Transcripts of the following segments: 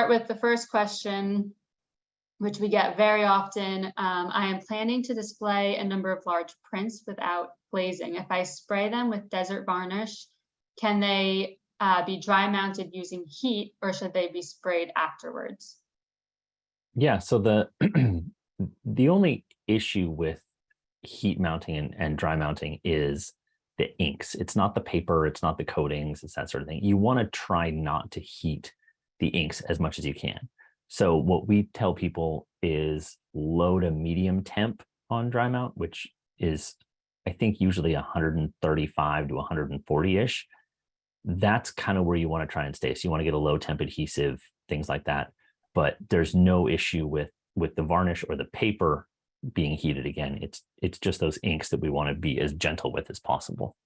start with the first question, which we get very often. I am planning to display a number of large prints without glazing. If I spray them with Desert Varnish, can they be dry mounted using heat, or should they be sprayed afterwards? Yeah, so the the only issue with heat mounting and dry mounting is the inks. It's not the paper, it's not the coatings, it's that sort of thing. You want to try not to heat the inks as much as you can. So what we tell people is low to medium temp on dry mount, which is, I think, usually 135 to 140-ish. That's kind of where you want to try and stay. So you want to get a low temp adhesive, things like that. But there's no issue with the varnish or the paper being heated again. It's just those inks that we want to be as gentle with as possible.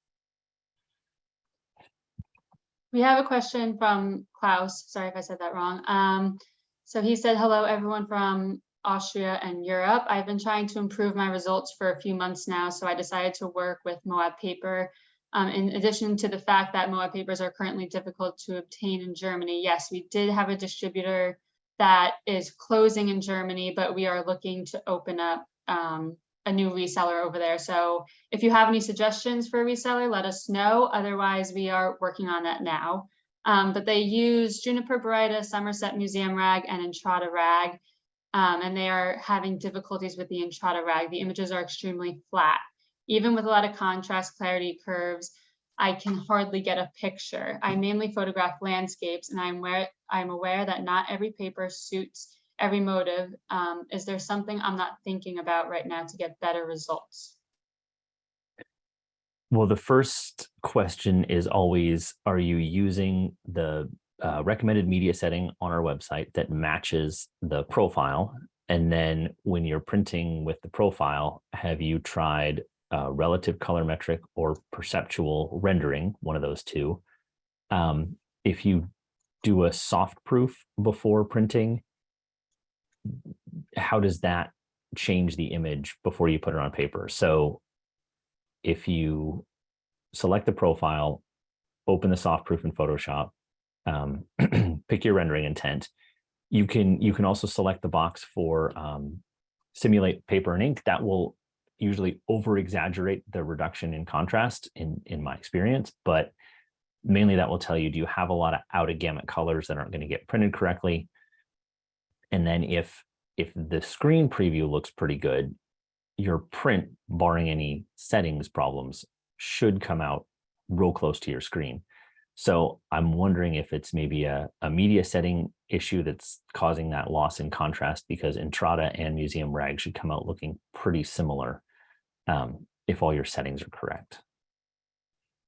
We have a question from Klaus. Sorry if I said that wrong. So he said, hello, everyone from Austria and Europe. I've been trying to improve my results for a few months now, so I decided to work with Moab paper. In addition to the fact that Moab papers are currently difficult to obtain in Germany, yes, we did have a distributor that is closing in Germany, but we are looking to open up a new reseller over there. So if you have any suggestions for a reseller, let us know. Otherwise, we are working on that now. But they use Juniper Baryta, Somerset Museum rag, and Entrada rag, and they are having difficulties with the Entrada rag. The images are extremely flat. Even with a lot of contrast, clarity, curves, I can hardly get a picture. I mainly photograph landscapes, and I'm aware that not every paper suits every motive. Is there something I'm not thinking about right now to get better results? Well, the first question is always, are you using the recommended media setting on our website that matches the profile? And then when you're printing with the profile, have you tried relative colorimetric or perceptual rendering, one of those two? If you do a soft proof before printing, how does that change the image before you put it on paper? So if you select the profile, open the soft proof in Photoshop, pick your rendering intent, you can also select the box for simulate paper and ink. That will usually over exaggerate the reduction in contrast in my experience, but mainly that will tell you, do you have a lot of out of gamut colors that aren't going to get printed correctly? And then if the screen preview looks pretty good, your print, barring any settings problems, should come out real close to your screen. So I'm wondering if it's maybe a media setting issue that's causing that loss in contrast, because Entrada and Museum rag should come out looking pretty similar if all your settings are correct.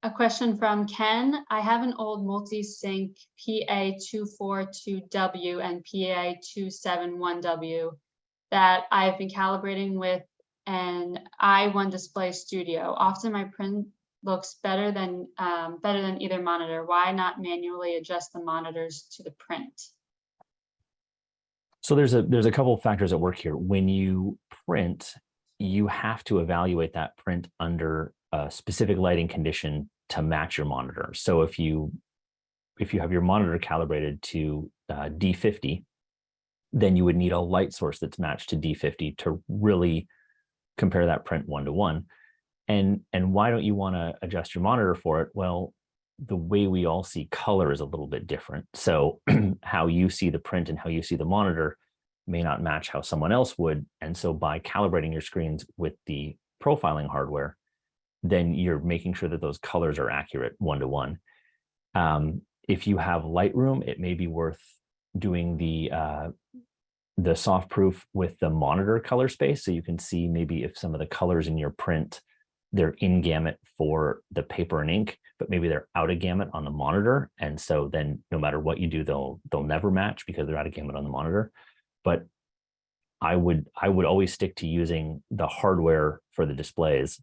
A question from Ken. I have an old multi-sync PA242W and PA271W that I've been calibrating with an i1 Display Studio. Often my print looks better than either monitor. Why not manually adjust the monitors to the print? So there's a couple of factors at work here. When you print, you have to evaluate that print under a specific lighting condition to match your monitor. So if you have your monitor calibrated to D50, then you would need a light source that's matched to D50 to really compare that print one-to-one. And why don't you want to adjust your monitor for it? Well, the way we all see color is a little bit different. So how you see the print and how you see the monitor may not match how someone else would. And so by calibrating your screens with the profiling hardware, then you're making sure that those colors are accurate one-to-one. If you have Lightroom, it may be worth doing the soft proof with the monitor color space, so you can see maybe if some of the colors in your print, they're in gamut for the paper and ink, but maybe they're out of gamut on the monitor. And so then no matter what you do, they'll never match because they're out of gamut on the monitor. But I would always stick to using the hardware for the displays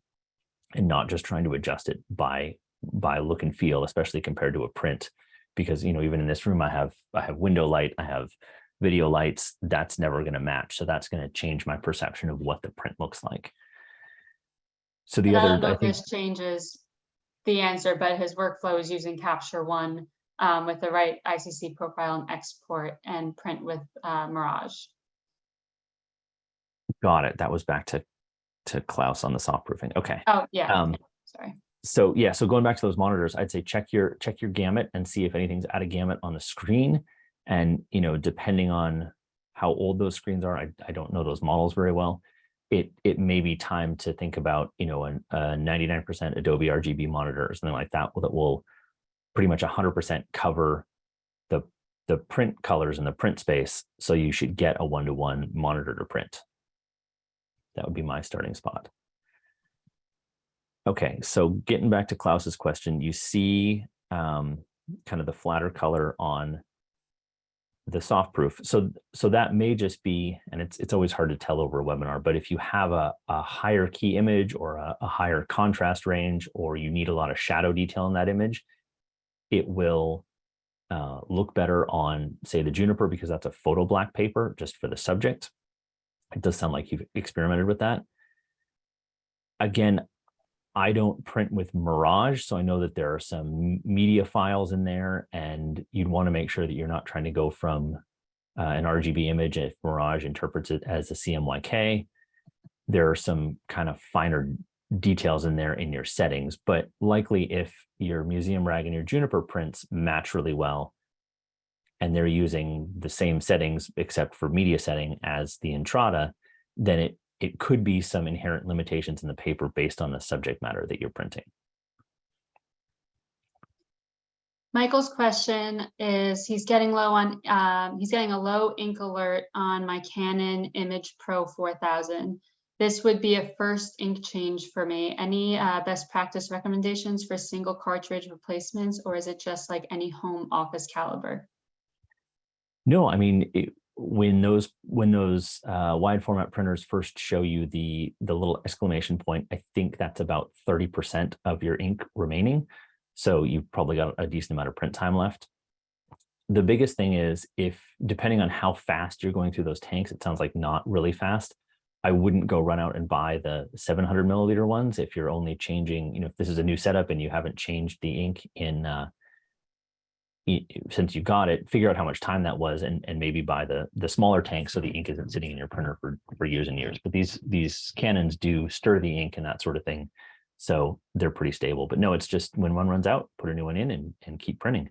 and not just trying to adjust it by look and feel, especially compared to a print. Because, you know, even in this room, I have window light, I have video lights. That's never going to match. So that's going to change my perception of what the print looks like. So the other, I don't know if this changes the answer, but his workflow is using Capture One with the right ICC profile and export and print with Mirage. Got it. That was back to Klaus on the soft proofing. Okay. Oh, yeah. Sorry. So yeah, so going back to those monitors, I'd say check your gamut and see if anything's out of gamut on the screen. And, you know, depending on how old those screens are, I don't know those models very well. It may be time to think about, you know, a 99% AdobeRGB monitor or something like that that will pretty much 100% cover the print colors in the print space. So you should get a 1-to-1 monitor to print. That would be my starting spot. Okay, so getting back to Klaus's question, you see kind of the flatter color on the soft proof. So that may just be, and it's always hard to tell over a webinar, but if you have a higher key image or a higher contrast range, or you need a lot of shadow detail in that image, it will look better on, say, the Juniper, because that's a photo black paper just for the subject. It does sound like you've experimented with that. Again, I don't print with Mirage, so I know that there are some media files in there, and you'd want to make sure that you're not trying to go from an RGB image if Mirage interprets it as a CMYK. There are some kind of finer details in there in your settings, but likely if your Museum Rag and your Juniper prints match really well, and they're using the same settings except for media setting as the Entrada, then it could be some inherent limitations in the paper based on the subject matter that you're printing. Michael's question is, he's getting a low ink alert on my Canon Image Pro 4000. This would be a first ink change for me. Any best practice recommendations for single cartridge replacements, or is it just like any home office caliber? No, I mean, when those wide format printers first show you the little exclamation point, I think that's about 30% of your ink remaining. So you've probably got a decent amount of print time left. The biggest thing is, if depending on how fast you're going through those tanks, it sounds like not really fast, I wouldn't go run out and buy the 700 milliliter ones. If you're only changing, you know, if this is a new setup and you haven't changed the ink in since you got it, figure out how much time that was, and maybe buy the smaller tank so the ink isn't sitting in your printer for years and years. But these Canons do stir the ink and that sort of thing, so they're pretty stable. But no, it's just when one runs out, put a new one in and keep printing.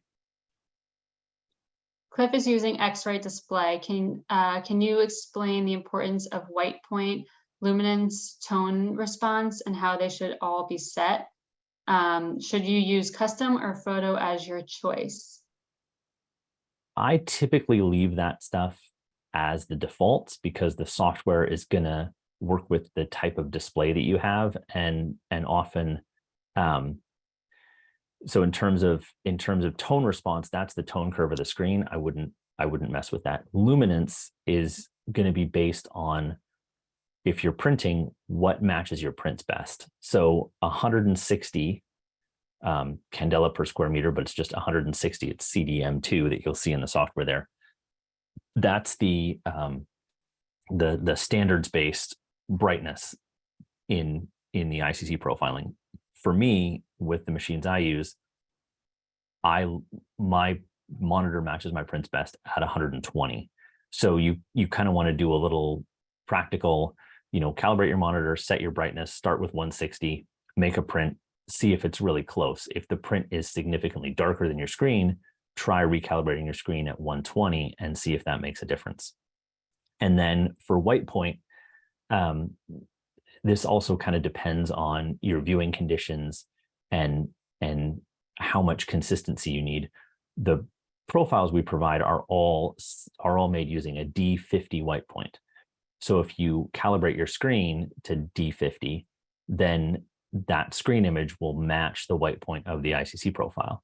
Cliff is using X-ray display. Can you explain the importance of white point, luminance, tone response, and how they should all be set? Should you use custom or photo as your choice? I typically leave that stuff as the defaults, because the software is going to work with the type of display that you have, and often so in terms of tone response, that's the tone curve of the screen. I wouldn't mess with that. Luminance is going to be based on, if you're printing, what matches your prints best. So 160 candela per square meter, but it's just 160. It's CDM2 that you'll see in the software there. That's the standards-based brightness in the ICC profiling. For me, with the machines I use, my monitor matches my prints best at 120. So you kind of want to do a little practical, you know, calibrate your monitor, set your brightness, start with 160, make a print, see if it's really close. If the print is significantly darker than your screen, try recalibrating your screen at 120 and see if that makes a difference. And then for white point, this also kind of depends on your viewing conditions and how much consistency you need. The profiles we provide are all made using a D50 white point. So if you calibrate your screen to D50, then that screen image will match the white point of the ICC profile.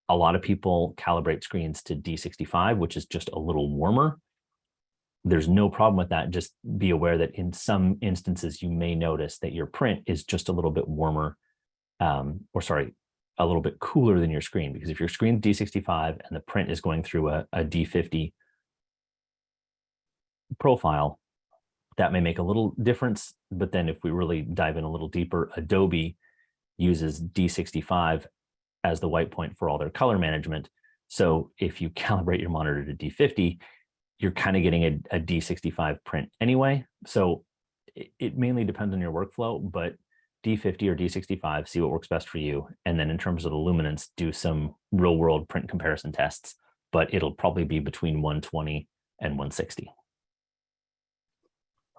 A lot of people calibrate screens to D65, which is just a little warmer. There's no problem with that. Just be aware that in some instances, you may notice that your print is just a little bit warmer, a little bit cooler than your screen, because if your screen's D65 and the print is going through a D50 profile, that may make a little difference. But then if we really dive in a little deeper, Adobe uses D65 as the white point for all their color management. So if you calibrate your monitor to D50, you're kind of getting a D65 print anyway. So it mainly depends on your workflow, but D50 or D65, see what works best for you. And then in terms of the luminance, do some real world print comparison tests, but it'll probably be between 120 and 160.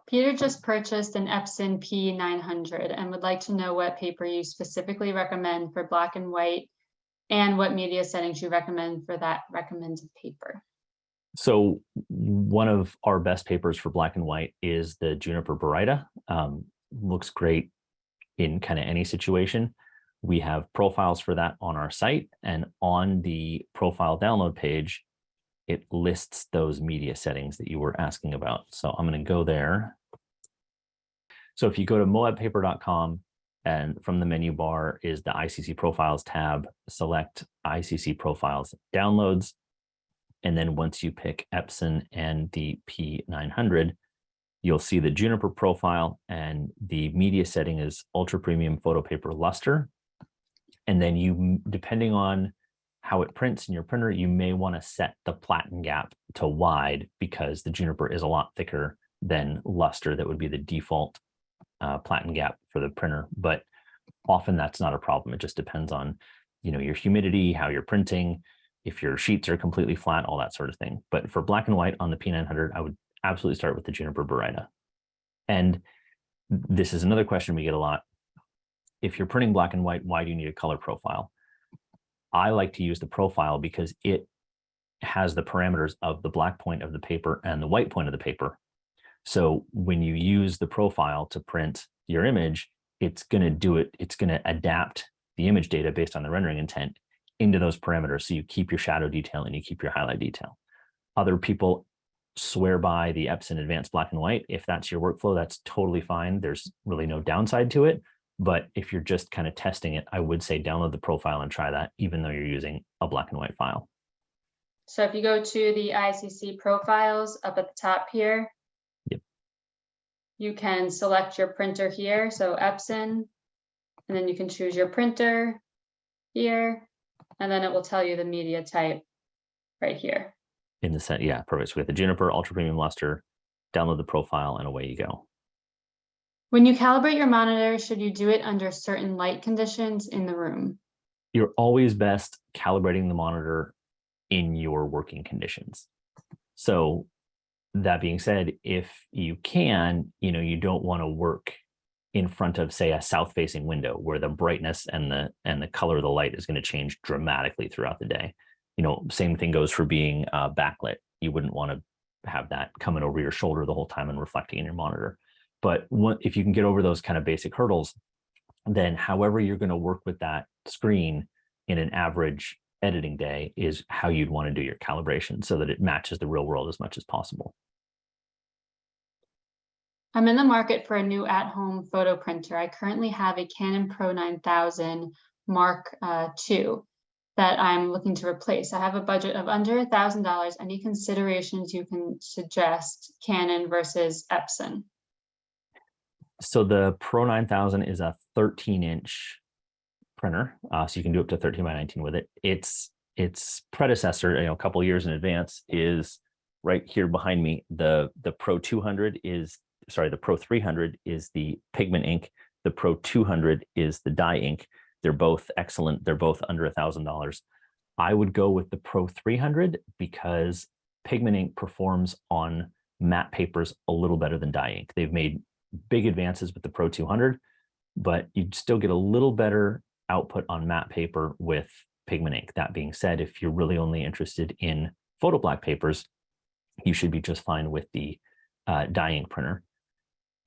Peter just purchased an Epson P900 and would like to know what paper you specifically recommend for black and white and what media settings you recommend for that recommended paper. So one of our best papers for black and white is the Juniper Baryta. Looks great in kind of any situation. We have profiles for that on our site, and on the profile download page, it lists those media settings that you were asking about. So I'm going to go there. So if you go to moabpaper.com, and from the menu bar is the ICC Profiles tab, select ICC Profiles Downloads. And then once you pick Epson and the P900, you'll see the Juniper profile, and the media setting is Ultra Premium Photo Paper Luster. And then you, depending on how it prints in your printer, you may want to set the platen gap to wide, because the Juniper is a lot thicker than Luster. That would be the default platen gap for the printer, but often that's not a problem. It just depends on, your humidity, how you're printing, if your sheets are completely flat, all that sort of thing. But for black and white on the P900, I would absolutely start with the Juniper Baryta. And this is another question we get a lot. If you're printing black and white, why do you need a color profile? I like to use the profile because it has the parameters of the black point of the paper and the white point of the paper. So when you use the profile to print your image, it's going to do it. It's going to adapt the image data based on the rendering intent into those parameters. So you keep your shadow detail and you keep your highlight detail. Other people swear by the Epson Advanced Black and White. If that's your workflow, that's totally fine. There's really no downside to it. But if you're just kind of testing it, I would say download the profile and try that, even though you're using a black and white file. So if you go to the ICC profiles up at the top here, yep, you can select your printer here. So Epson, and then you can choose your printer here, and then it will tell you the media type right here. In the set, yeah, perfect. So we have the Juniper Ultra Premium Luster, download the profile, and away you go. When you calibrate your monitor, should you do it under certain light conditions in the room? You're always best calibrating the monitor in your working conditions. So that being said, if you can, you don't want to work in front of, say, a south-facing window where the brightness and the color of the light is going to change dramatically throughout the day. Same thing goes for being backlit. You wouldn't want to have that coming over your shoulder the whole time and reflecting in your monitor. But if you can get over those kind of basic hurdles, then however you're going to work with that screen in an average editing day is how you'd want to do your calibration so that it matches the real world as much as possible. I'm in the market for a new at-home photo printer. I currently have a Canon Pro 9000 Mark II that I'm looking to replace. I have a budget of under $1,000. Any considerations you can suggest, Canon versus Epson? So the Pro 9000 is a 13-inch printer, so you can do up to 13 by 19 with it. Its predecessor, a couple years in advance, is right here behind me. The Pro 200 is, sorry, the Pro 300 is the pigment ink. The Pro 200 is the dye ink. They're both excellent. They're both under $1,000. I would go with the Pro 300 because pigment ink performs on matte papers a little better than dye ink. They've made big advances with the Pro 200, but you'd still get a little better output on matte paper with pigment ink. That being said, if you're really only interested in photo black papers, you should be just fine with the dye ink printer.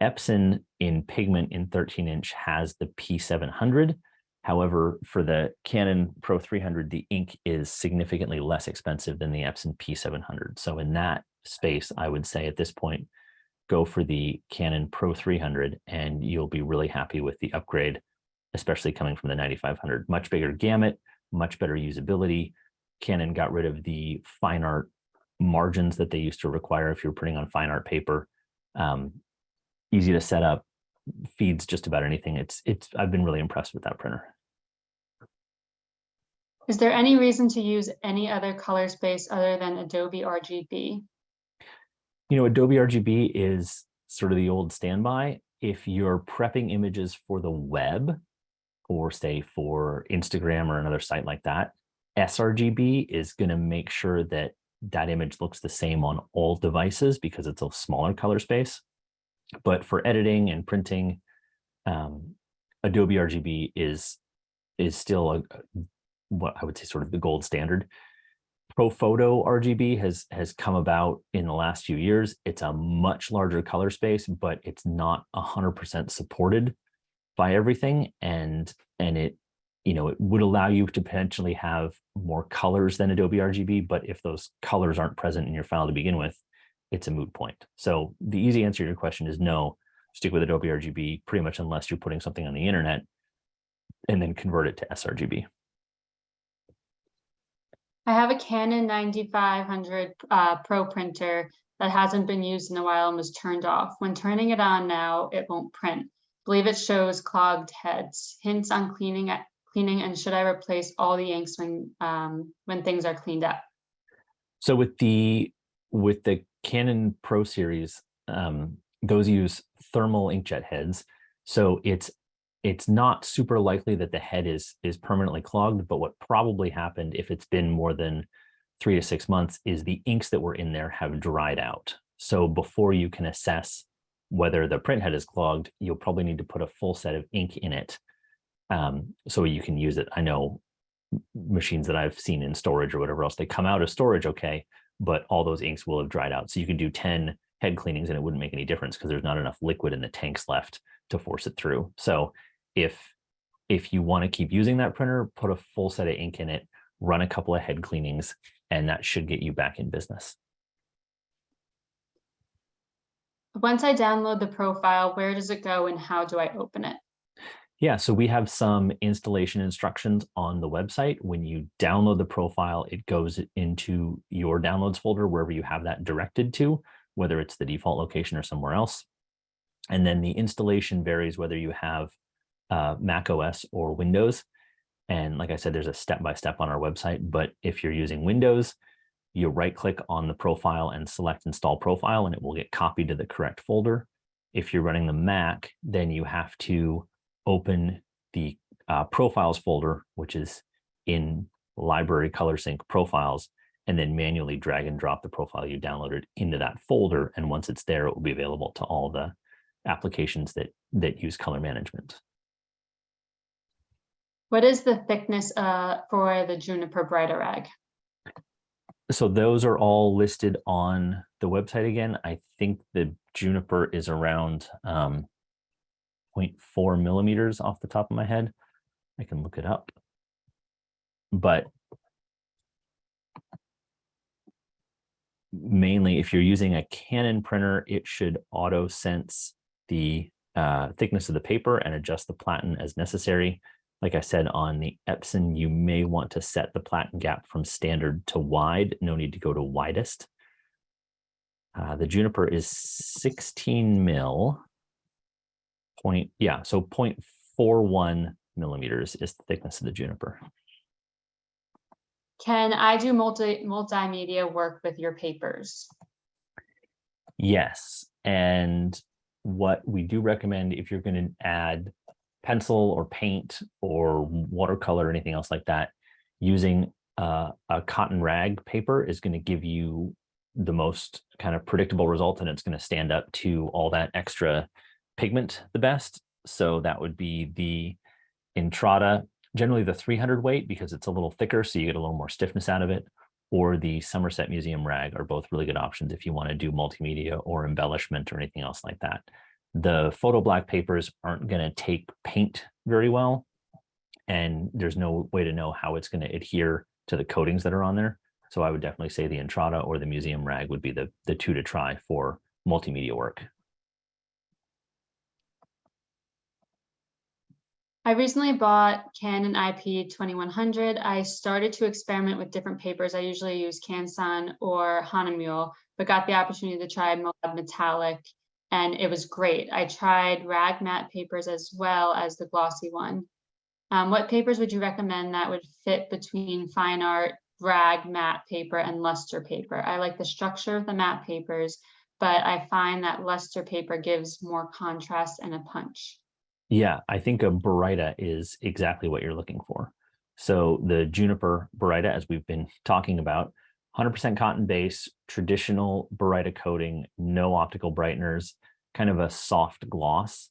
Epson in pigment in 13-inch has the P700. However, for the Canon Pro 300, the ink is significantly less expensive than the Epson P700. So in that space, I would say at this point, go for the Canon Pro 300 and you'll be really happy with the upgrade, especially coming from the 9500. Much bigger gamut, much better usability. Canon got rid of the fine art margins that they used to require if you're printing on fine art paper. Easy to set up, feeds just about anything. I've been really impressed with that printer. Is there any reason to use any other color space other than AdobeRGB? You know, AdobeRGB is sort of the old standby. If you're prepping images for the web, or say for Instagram or another site like that, sRGB is going to make sure that that image looks the same on all devices because it's a smaller color space. But for editing and printing, AdobeRGB is still what I would say sort of the gold standard. ProPhoto RGB has come about in the last few years. It's a much larger color space, but it's not 100% supported by everything, and it, you know, it would allow you to potentially have more colors than AdobeRGB, but if those colors aren't present in your file to begin with, it's a moot point. So the easy answer to your question is no, stick with AdobeRGB pretty much unless you're putting something on the internet and then convert it to sRGB. I have a Canon 9500 Pro printer that hasn't been used in a while and was turned off. When turning it on now, it won't print. Believe it shows clogged heads. Hints on cleaning, and should I replace all the inks when things are cleaned up? So with the Canon Pro series, those use thermal inkjet heads. So it's not super likely that the head is permanently clogged, but what probably happened if it's been more than 3 to 6 months is the inks that were in there have dried out. So before you can assess whether the print head is clogged, you'll probably need to put a full set of ink in it so you can use it. I know machines that I've seen in storage or whatever else, they come out of storage okay, but all those inks will have dried out. So you can do 10 head cleanings and it wouldn't make any difference because there's not enough liquid in the tanks left to force it through. So if you want to keep using that printer, put a full set of ink in it, run a couple of head cleanings, and that should get you back in business. Once I download the profile, where does it go and how do I open it? Yeah, so we have some installation instructions on the website. When you download the profile, it goes into your downloads folder, wherever you have that directed to, whether it's the default location or somewhere else. And then the installation varies whether you have Mac OS or Windows. And like I said, there's a step-by-step on our website, but if you're using Windows, you right-click on the profile and select Install Profile, and it will get copied to the correct folder. If you're running the Mac, then you have to open the Profiles folder, which is in Library Color Sync Profiles, and then manually drag and drop the profile you downloaded into that folder. And once it's there, it will be available to all the applications that use color management. What is the thickness for the Juniper Brighter Rag? So those are all listed on the website again. I think the Juniper is around 0.4 millimeters off the top of my head. I can look it up. But mainly, if you're using a Canon printer, it should auto sense the thickness of the paper and adjust the platen as necessary. Like I said, on the Epson, you may want to set the platen gap from standard to wide. No need to go to widest. The Juniper is 16 mil. So 0.41 millimeters is the thickness of the Juniper. Can I do multimedia work with your papers? Yes, and what we do recommend, if you're going to add pencil or paint or watercolor or anything else like that, using a cotton rag paper is going to give you the most kind of predictable result, and it's going to stand up to all that extra pigment the best. So that would be the Entrada, generally the 300 weight, because it's a little thicker, so you get a little more stiffness out of it, or the Somerset Museum rag are both really good options if you want to do multimedia or embellishment or anything else like that. The photo black papers aren't going to take paint very well, and there's no way to know how it's going to adhere to the coatings that are on there. So I would definitely say the Entrada or the Museum rag would be the two to try for multimedia work. I recently bought Canon IP-2100. I started to experiment with different papers. I usually use Canson or Hahnemühle, but got the opportunity to try Moab metallic, and it was great. I tried rag matte papers as well as the glossy one. What papers would you recommend that would fit between fine art, rag, matte paper, and luster paper? I like the structure of the matte papers, but I find that luster paper gives more contrast and a punch. Yeah, I think a Baryta is exactly what you're looking for. So the Juniper Baryta, as we've been talking about, 100% cotton base, traditional Baryta coating, no optical brighteners, kind of a soft gloss.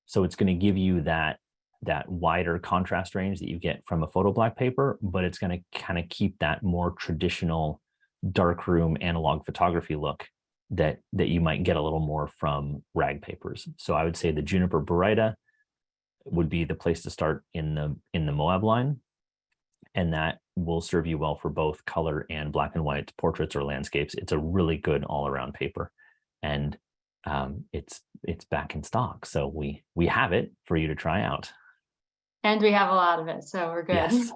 So it's going to give you that wider contrast range that you get from a photo black paper, but it's going to kind of keep that more traditional darkroom analog photography look that you might get a little more from rag papers. So I would say the Juniper Baryta would be the place to start in the Moab line, and that will serve you well for both color and black and white portraits or landscapes. It's a really good all-around paper, and it's back in stock, so we have it for you to try out. And we have a lot of it, so we're good. Yes.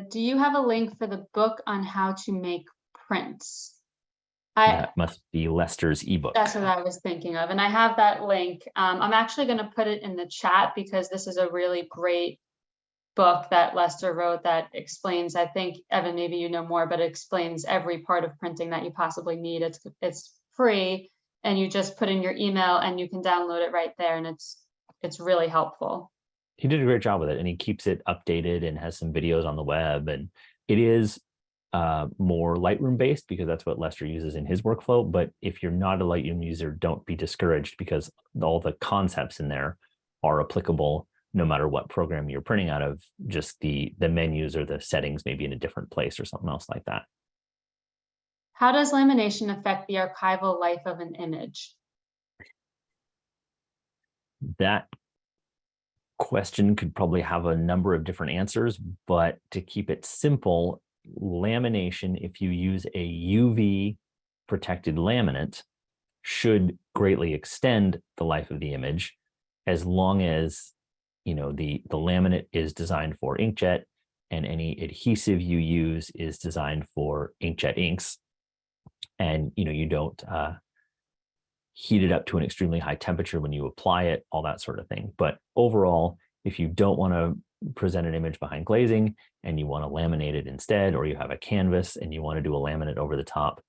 Do you have a link for the book on how to make prints? That must be Lester's ebook. That's what I was thinking of, and I have that link. I'm actually going to put it in the chat because this is a really great book that Lester wrote that explains, I think, Evan, maybe you know more, but it explains every part of printing that you possibly need. It's free, and you just put in your email and you can download it right there, and it's really helpful. He did a great job with it, and he keeps it updated and has some videos on the web, and it is more Lightroom based because that's what Lester uses in his workflow. But if you're not a Lightroom user, don't be discouraged because all the concepts in there are applicable no matter what program you're printing out of. Just the menus or the settings may be in a different place or something else like that. How does lamination affect the archival life of an image? That question could probably have a number of different answers, but to keep it simple, lamination, if you use a UV protected laminate, should greatly extend the life of the image, as long as the laminate is designed for inkjet and any adhesive you use is designed for inkjet inks, and you don't heat it up to an extremely high temperature when you apply it, all that sort of thing. But overall, if you don't want to present an image behind glazing and you want to laminate it instead, or you have a canvas and you want to do a laminate over the top,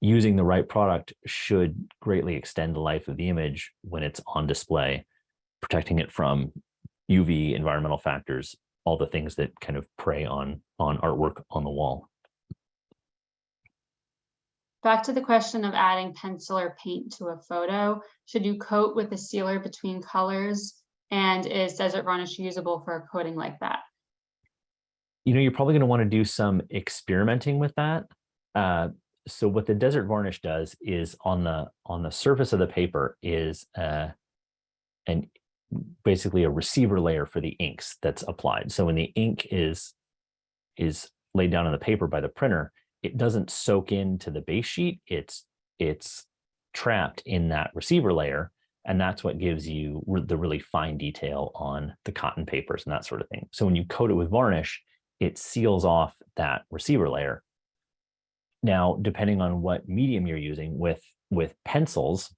using the right product should greatly extend the life of the image when it's on display, protecting it from UV, environmental factors, all the things that kind of prey on artwork on the wall. Back to the question of adding pencil or paint to a photo, should you coat with a sealer between colors? And is Desert Varnish usable for a coating like that? You're probably going to want to do some experimenting with that. So what the Desert Varnish does is on the surface of the paper is basically a receiver layer for the inks that's applied. So when the ink is laid down on the paper by the printer, it doesn't soak into the base sheet. It's trapped in that receiver layer, and that's what gives you the really fine detail on the cotton papers and that sort of thing. So when you coat it with varnish, it seals off that receiver layer. Now, depending on what medium you're using, with pencils,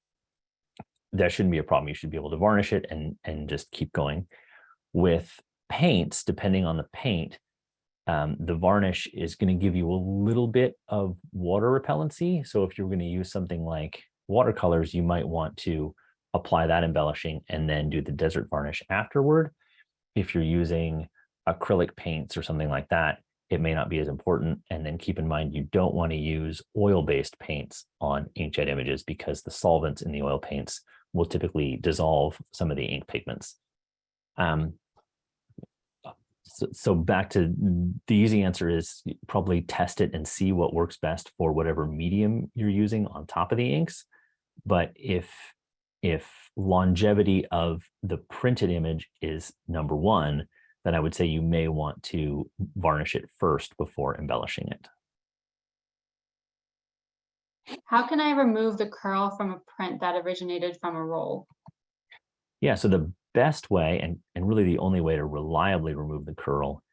that shouldn't be a problem. You should be able to varnish it and just keep going. With paints, depending on the paint, the varnish is going to give you a little bit of water repellency. So if you're going to use something like watercolors, you might want to apply that embellishing and then do the Desert Varnish afterward. If you're using acrylic paints or something like that, it may not be as important. And then keep in mind, you don't want to use oil-based paints on inkjet images because the solvents in the oil paints will typically dissolve some of the ink pigments. So back to the easy answer is probably test it and see what works best for whatever medium you're using on top of the inks. But if longevity of the printed image is number one, then I would say you may want to varnish it first before embellishing it. How can I remove the curl from a print that originated from a roll? Yeah, so the best way, and really the only way to reliably remove the curl,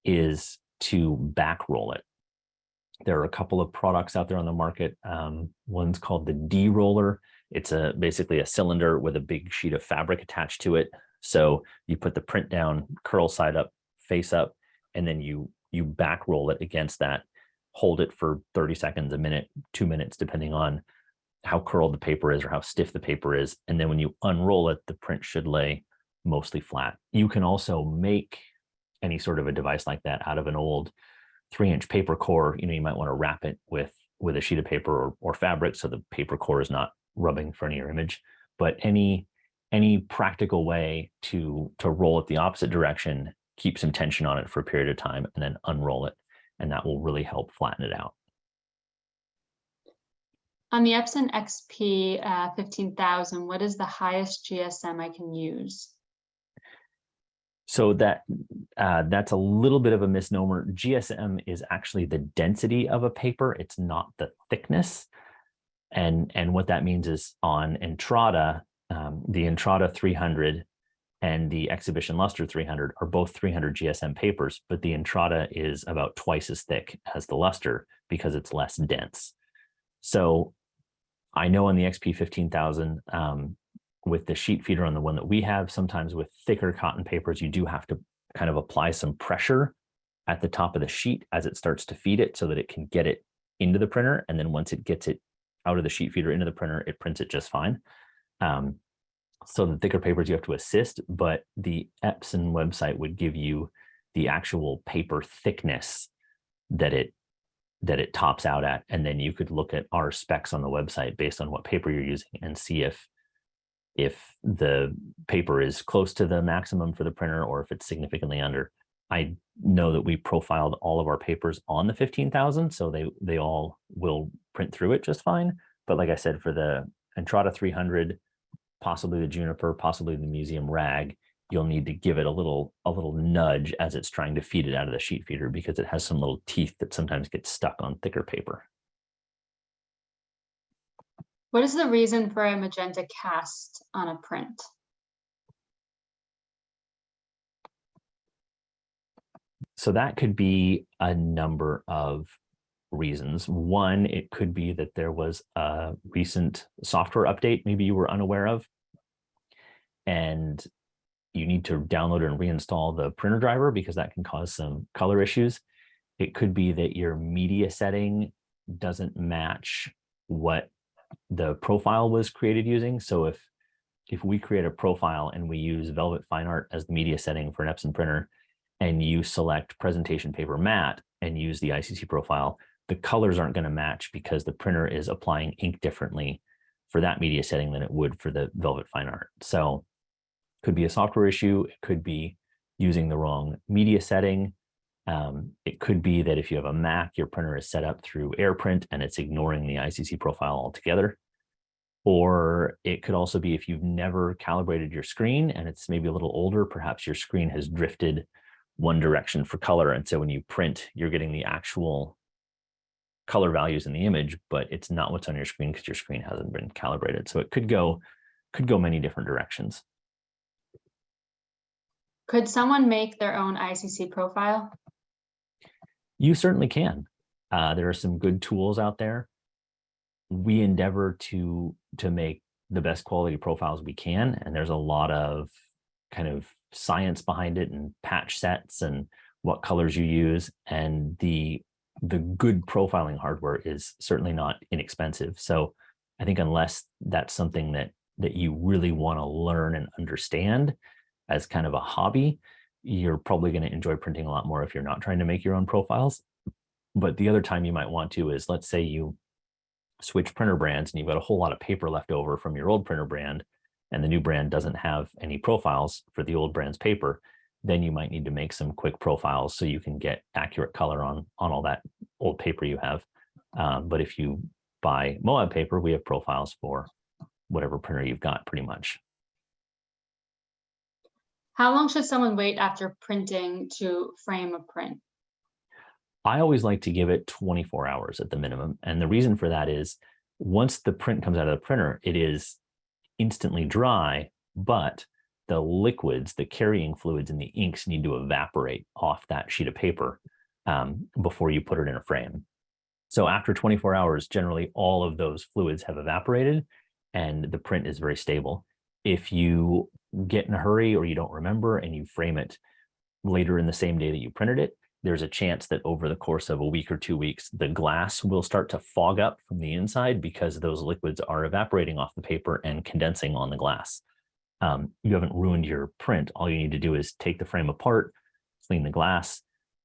is to back roll it. There are a couple of products out there on the market. One's called the D roller. It's basically a cylinder with a big sheet of fabric attached to it So you put the print down, curl side up, face up, and then you back roll it against that, hold it for 30 seconds, a minute, 2 minutes, depending on how curled the paper is or how stiff the paper is. And then when you unroll it, the print should lay mostly flat. You can also make any sort of a device like that out of an old 3-inch paper core. You might want to wrap it with a sheet of paper or fabric so the paper core is not rubbing in front of your image. But any practical way to roll it the opposite direction, keep some tension on it for a period of time, and then unroll it, and that will really help flatten it out. On the Epson XP-15000, what is the highest GSM I can use? So that's a little bit of a misnomer. GSM is actually the density of a paper. It's not the thickness. And what that means is on Entrada, the Entrada 300 and the Exhibition Luster 300 are both 300 GSM papers, but the Entrada is about twice as thick as the Luster because it's less dense. So I know on the XP-15000, with the sheet feeder on the one that we have, sometimes with thicker cotton papers, you do have to kind of apply some pressure at the top of the sheet as it starts to feed it so that it can get it into the printer. And then once it gets it out of the sheet feeder into the printer, it prints it just fine. So the thicker papers you have to assist, but the Epson website would give you the actual paper thickness that it tops out at. And then you could look at our specs on the website based on what paper you're using and see if the paper is close to the maximum for the printer or if it's significantly under. I know that we profiled all of our papers on the 15,000, so they all will print through it just fine. But like I said, for the Entrada 300, possibly the Juniper, possibly the Museum Rag, you'll need to give it a little nudge as it's trying to feed it out of the sheet feeder because it has some little teeth that sometimes get stuck on thicker paper. What is the reason for a magenta cast on a print? So that could be a number of reasons. One, it could be that there was a recent software update maybe you were unaware of, and you need to download and reinstall the printer driver because that can cause some color issues. It could be that your media setting doesn't match what the profile was created using. So if we create a profile and we use Velvet Fine Art as the media setting for an Epson printer, and you select presentation paper matte and use the ICC profile, the colors aren't going to match because the printer is applying ink differently for that media setting than it would for the Velvet Fine Art. So it could be a software issue. It could be using the wrong media setting. It could be that if you have a Mac, your printer is set up through AirPrint and it's ignoring the ICC profile altogether. Or it could also be if you've never calibrated your screen and it's maybe a little older, perhaps your screen has drifted one direction for color. And so when you print, you're getting the actual color values in the image, but it's not what's on your screen because your screen hasn't been calibrated. So it could go many different directions. Could someone make their own ICC profile? You certainly can. There are some good tools out there. We endeavor to make the best quality profiles we can, and there's a lot of kind of science behind it and patch sets and what colors you use, and the good profiling hardware is certainly not inexpensive. So I think unless that's something that you really want to learn and understand as kind of a hobby, you're probably going to enjoy printing a lot more if you're not trying to make your own profiles. But the other time you might want to is, let's say you switch printer brands and you've got a whole lot of paper left over from your old printer brand, and the new brand doesn't have any profiles for the old brand's paper, then you might need to make some quick profiles so you can get accurate color on all that old paper you have. But if you buy Moab paper, we have profiles for whatever printer you've got pretty much. How long should someone wait after printing to frame a print? I always like to give it 24 hours at the minimum. And the reason for that is once the print comes out of the printer, it is instantly dry, but the liquids, the carrying fluids and the inks need to evaporate off that sheet of paper before you put it in a frame. So after 24 hours, generally all of those fluids have evaporated and the print is very stable. If you get in a hurry or you don't remember and you frame it later in the same day that you printed it, there's a chance that over the course of a week or 2 weeks, the glass will start to fog up from the inside because those liquids are evaporating off the paper and condensing on the glass. You haven't ruined your print. All you need to do is take the frame apart, clean the glass,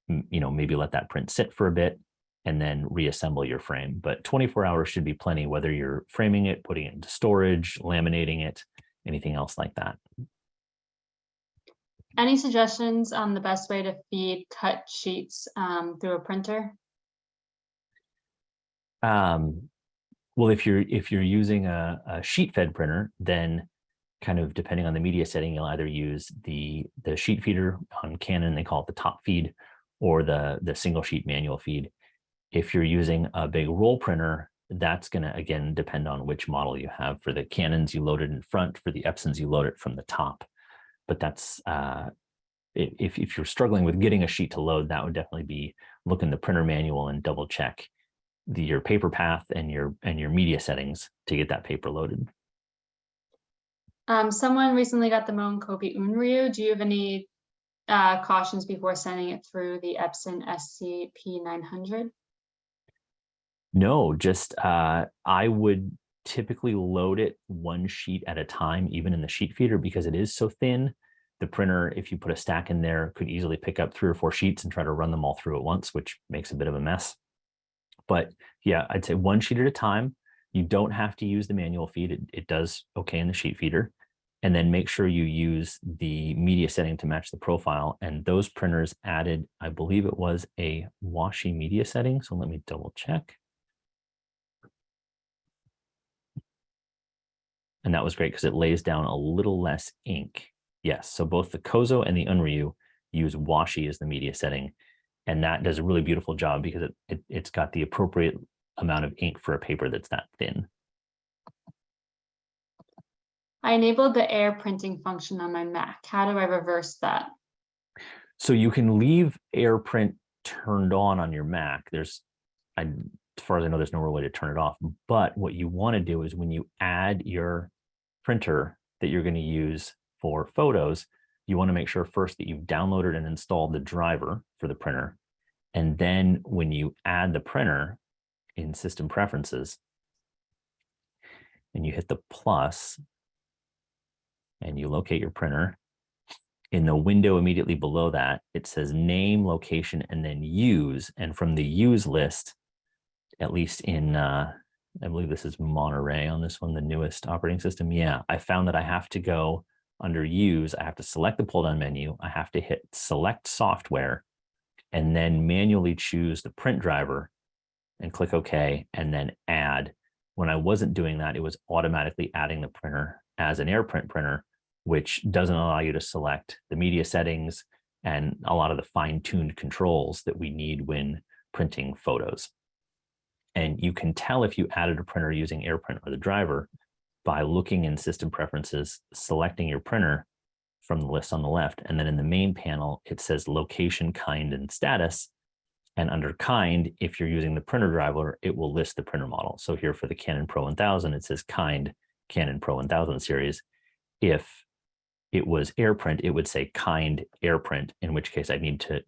maybe let that print sit for a bit, and then reassemble your frame. But 24 hours should be plenty, whether you're framing it, putting it into storage, laminating it, anything else like that. Any suggestions on the best way to feed cut sheets through a printer? Well, if you're using a sheet fed printer, then kind of depending on the media setting, you'll either use the sheet feeder on Canon, they call it the top feed, or the single sheet manual feed. If you're using a big roll printer, that's going to, again, depend on which model you have. For the Canons, you load it in front. For the Epsons, you load it from the top. But that's, if you're struggling with getting a sheet to load, that would definitely be look in the printer manual and double check your paper path and your media settings to get that paper loaded. Someone recently got the Moab Unryu. Do you have any cautions before sending it through the Epson XP-15000? No, just I would typically load it one sheet at a time, even in the sheet feeder, because it is so thin. The printer, if you put a stack in there, could easily pick up 3 or 4 sheets and try to run them all through at once, which makes a bit of a mess. But yeah, I'd say one sheet at a time. You don't have to use the manual feed. It does okay in the sheet feeder. And then make sure you use the media setting to match the profile. And those printers added, I believe it was a washy media setting. So let me double check. And that was great because it lays down a little less ink. Yes, so both the Kozo and the Unryu use washy as the media setting. And that does a really beautiful job because it's got the appropriate amount of ink for a paper that's that thin. I enabled the air printing function on my Mac. How do I reverse that? So you can leave AirPrint turned on your Mac. As far as I know, there's no real way to turn it off. But what you want to do is when you add your printer that you're going to use for photos, you want to make sure first that you've downloaded and installed the driver for the printer. And then when you add the printer in System Preferences, and you hit the plus, and you locate your printer, in the window immediately below that, it says name, location, and then use. And from the use list, at least in, I believe this is Monterey on this one, the newest operating system. Yeah, I found that I have to go under use. I have to select the pull down menu. I have to hit select software and then manually choose the print driver and click OK and then add. When I wasn't doing that, it was automatically adding the printer as an AirPrint printer, which doesn't allow you to select the media settings and a lot of the fine-tuned controls that we need when printing photos. And you can tell if you added a printer using AirPrint or the driver by looking in System Preferences, selecting your printer from the list on the left. And then in the main panel, it says location, kind, and status. And under kind, if you're using the printer driver, it will list the printer model. So here for the Canon Pro 1000, it says kind Canon Pro 1000 series. If it was AirPrint, it would say kind AirPrint, in which case I need to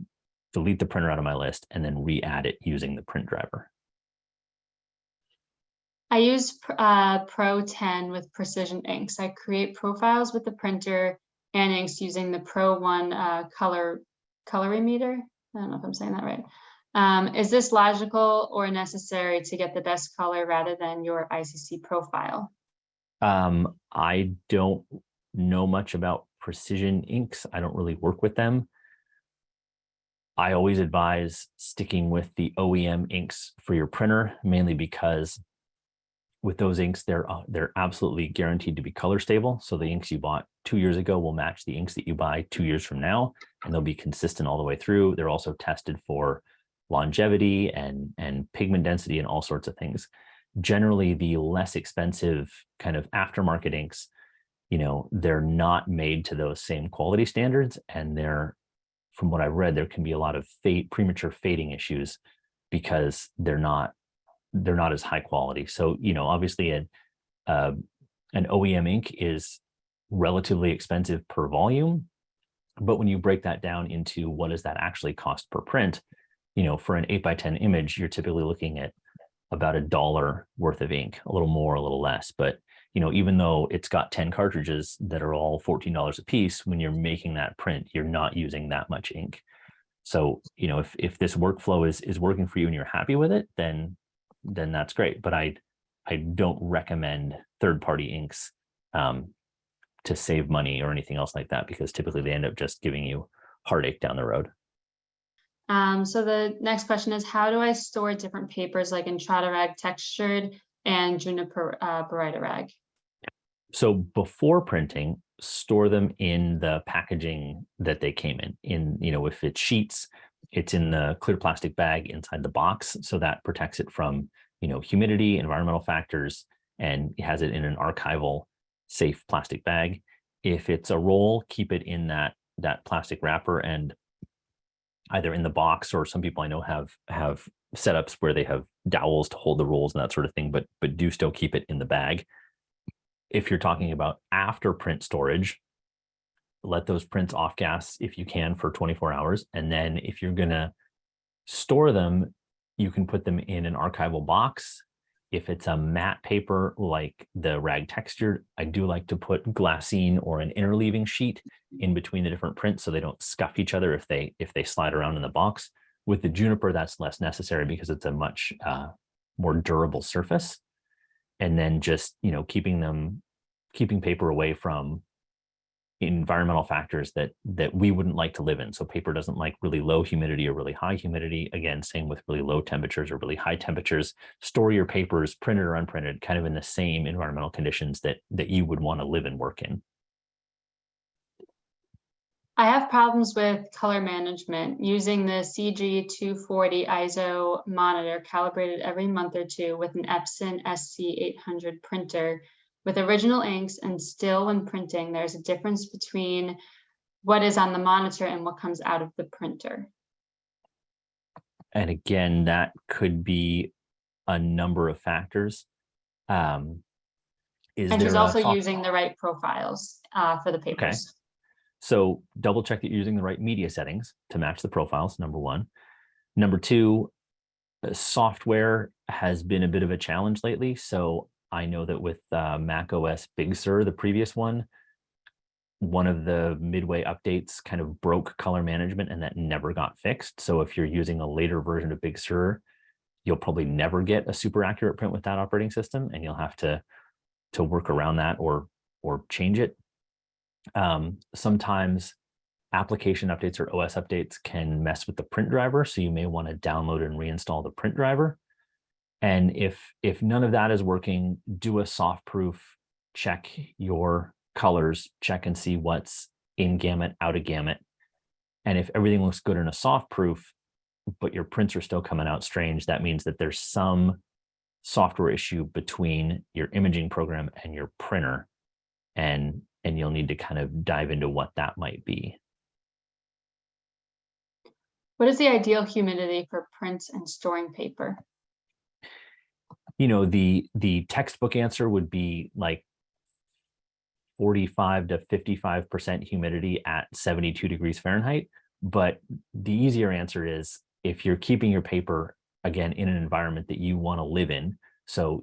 delete the printer out of my list and then re-add it using the print driver. I use Pro 10 with Precision Inks. I create profiles with the printer and inks using the Pro 1 colorimeter. I don't know if I'm saying that right. Is this logical or necessary to get the best color rather than your ICC profile? I don't know much about Precision Inks. I don't really work with them. I always advise sticking with the OEM inks for your printer, mainly because with those inks, they're absolutely guaranteed to be color stable. So the inks you bought 2 years ago will match the inks that you buy 2 years from now, and they'll be consistent all the way through. They're also tested for longevity and pigment density and all sorts of things. Generally, the less expensive kind of aftermarket inks, they're not made to those same quality standards, and from what I've read, there can be a lot of premature fading issues because they're not as high quality. So, obviously an OEM ink is relatively expensive per volume. But when you break that down into what does that actually cost per print, for an 8x10 image, you're typically looking at about $1 worth of ink, a little more, a little less. But, even though it's got 10 cartridges that are all $14 a piece, when you're making that print, you're not using that much ink. So, if this workflow is working for you and you're happy with it, then that's great. But I don't recommend third-party inks to save money or anything else like that, because typically they end up just giving you heartache down the road. So the next question is, how do I store different papers like Entrada rag textured and Juniper Baryta rag? So before printing, store them in the packaging that they came in, if it's sheets, it's in the clear plastic bag inside the box. So that protects it from, humidity, environmental factors, and it has it in an archival safe plastic bag. If it's a roll, keep it in that plastic wrapper, and either in the box, or some people I know have setups where they have dowels to hold the rolls and that sort of thing, but do still keep it in the bag. If you're talking about after print storage, let those prints off gas if you can for 24 hours. And then if you're going to store them, you can put them in an archival box. If it's a matte paper like the rag textured, I do like to put glassine or an interleaving sheet in between the different prints so they don't scuff each other if they slide around in the box. With the Juniper, that's less necessary because it's a much more durable surface. And then just keeping paper away from environmental factors that we wouldn't like to live in. So paper doesn't like really low humidity or really high humidity. Again, same with really low temperatures or really high temperatures. Store your papers, printed or unprinted, kind of in the same environmental conditions that you would want to live and work in. I have problems with color management using the CG240 ISO monitor calibrated every month or two with an Epson SC800 printer with original inks, and still when printing, there's a difference between what is on the monitor and what comes out of the printer. And again, that could be a number of factors. And she's also using the right profiles for the papers. Okay. So double check that you're using the right media settings to match the profiles, number one. Number two, software has been a bit of a challenge lately. So I know that with Mac OS Big Sur, the previous one of the midway updates kind of broke color management, and that never got fixed. So if you're using a later version of Big Sur, you'll probably never get a super accurate print with that operating system, and you'll have to work around that or change it. Sometimes application updates or OS updates can mess with the print driver, so you may want to download and reinstall the print driver. And if none of that is working, do a soft proof, check your colors, check and see what's in gamut, out of gamut. And if everything looks good in a soft proof, but your prints are still coming out strange, that means that there's some software issue between your imaging program and your printer. And you'll need to kind of dive into what that might be. What is the ideal humidity for prints and storing paper? The textbook answer would be like 45 to 55% humidity at 72 degrees Fahrenheit. But the easier answer is if you're keeping your paper, again, in an environment that you want to live in. So,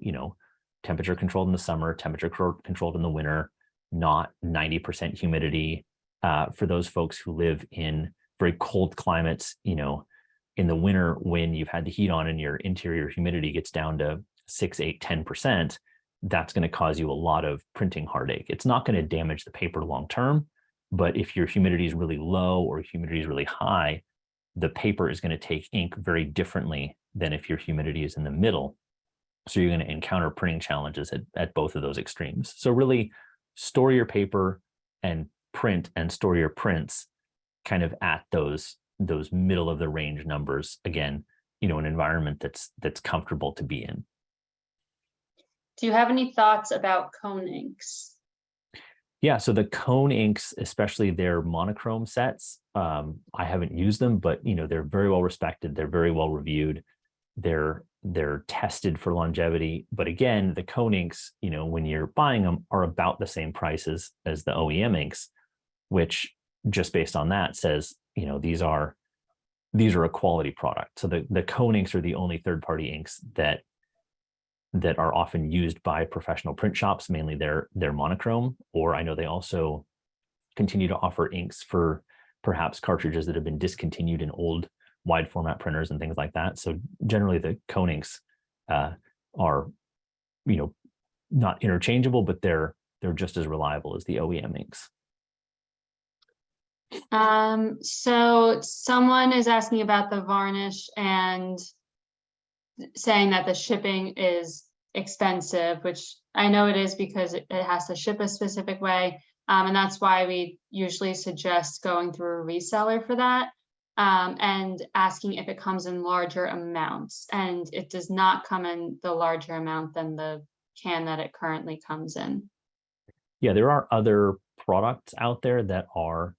temperature controlled in the summer, temperature controlled in the winter, not 90% humidity. For those folks who live in very cold climates, in the winter when you've had the heat on and your interior humidity gets down to 6, 8, 10%, that's going to cause you a lot of printing heartache. It's not going to damage the paper long term, but if your humidity is really low or humidity is really high, the paper is going to take ink very differently than if your humidity is in the middle. So you're going to encounter printing challenges at both of those extremes. So really store your paper and print and store your prints kind of at those middle of the range numbers. Again, an environment that's comfortable to be in. Do you have any thoughts about cone inks? Yeah, so the cone inks, especially their monochrome sets, I haven't used them, but they're very well respected. They're very well reviewed. They're they're tested for longevity. But again, the Cone inks, when you're buying them, are about the same prices as the OEM inks, which just based on that says, these are a quality product. So the Cone inks are the only third-party inks that are often used by professional print shops, mainly their monochrome, or I know they also continue to offer inks for perhaps cartridges that have been discontinued in old wide format printers and things like that. So generally the Cone inks are, not interchangeable, but they're just as reliable as the OEM inks. So someone is asking about the varnish and saying that the shipping is expensive, which I know it is because it has to ship a specific way. And that's why we usually suggest going through a reseller for that, and asking if it comes in larger amounts. And it does not come in the larger amount than the can that it currently comes in. Yeah, there are other products out there that are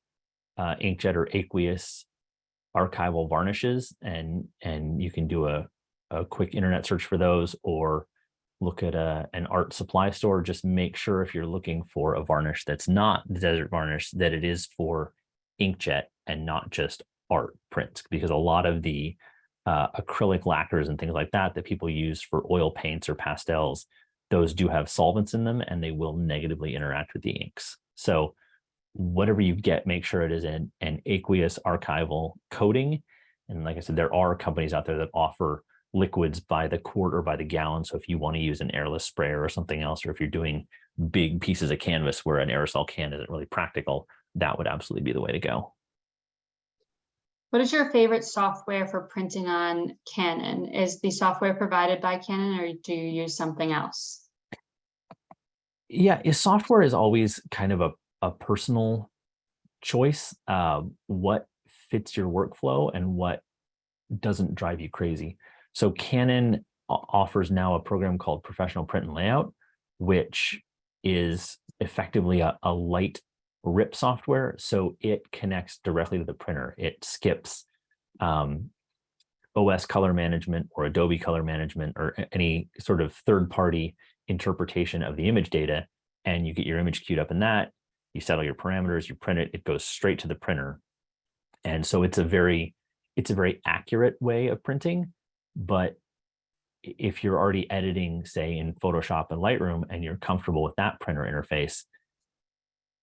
inkjet or aqueous archival varnishes, and you can do a quick internet search for those, or look at an art supply store. Just make sure if you're looking for a varnish that's not the Desert Varnish, that it is for inkjet and not just art prints, because a lot of the acrylic lacquers and things like that people use for oil paints or pastels, those do have solvents in them and they will negatively interact with the inks. So whatever you get, make sure it is an aqueous archival coating. And like I said, there are companies out there that offer liquids by the quart or by the gallon. So if you want to use an airless sprayer or something else, or if you're doing big pieces of canvas where an aerosol can isn't really practical, that would absolutely be the way to go. What is your favorite software for printing on Canon? Is the software provided by Canon, or do you use something else? Yeah, software is always kind of a personal choice. What fits your workflow and what doesn't drive you crazy. So Canon offers now a program called Professional Print and Layout, which is effectively a light rip software. So it connects directly to the printer. It skips OS color management or Adobe color management or any sort of third-party interpretation of the image data, and you get your image queued up in that. You settle your parameters, you print it, it goes straight to the printer. And so it's a very accurate way of printing. But if you're already editing, say in Photoshop and Lightroom, and you're comfortable with that printer interface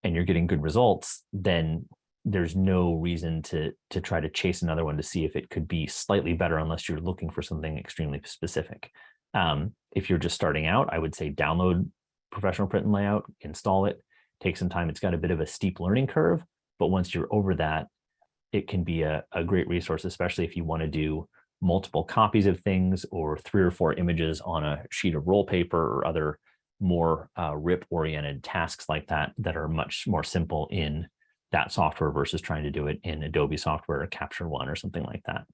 and you're getting good results, then there's no reason to try to chase another one to see if it could be slightly better, unless you're looking for something extremely specific. If you're just starting out, I would say download Professional Print and Layout, install it, take some time. It's got a bit of a steep learning curve, but once you're over that, it can be a great resource, especially if you want to do multiple copies of things or 3 or 4 images on a sheet of roll paper, or other more rip-oriented tasks like that are much more simple in that software versus trying to do it in Adobe software or Capture One or something like that.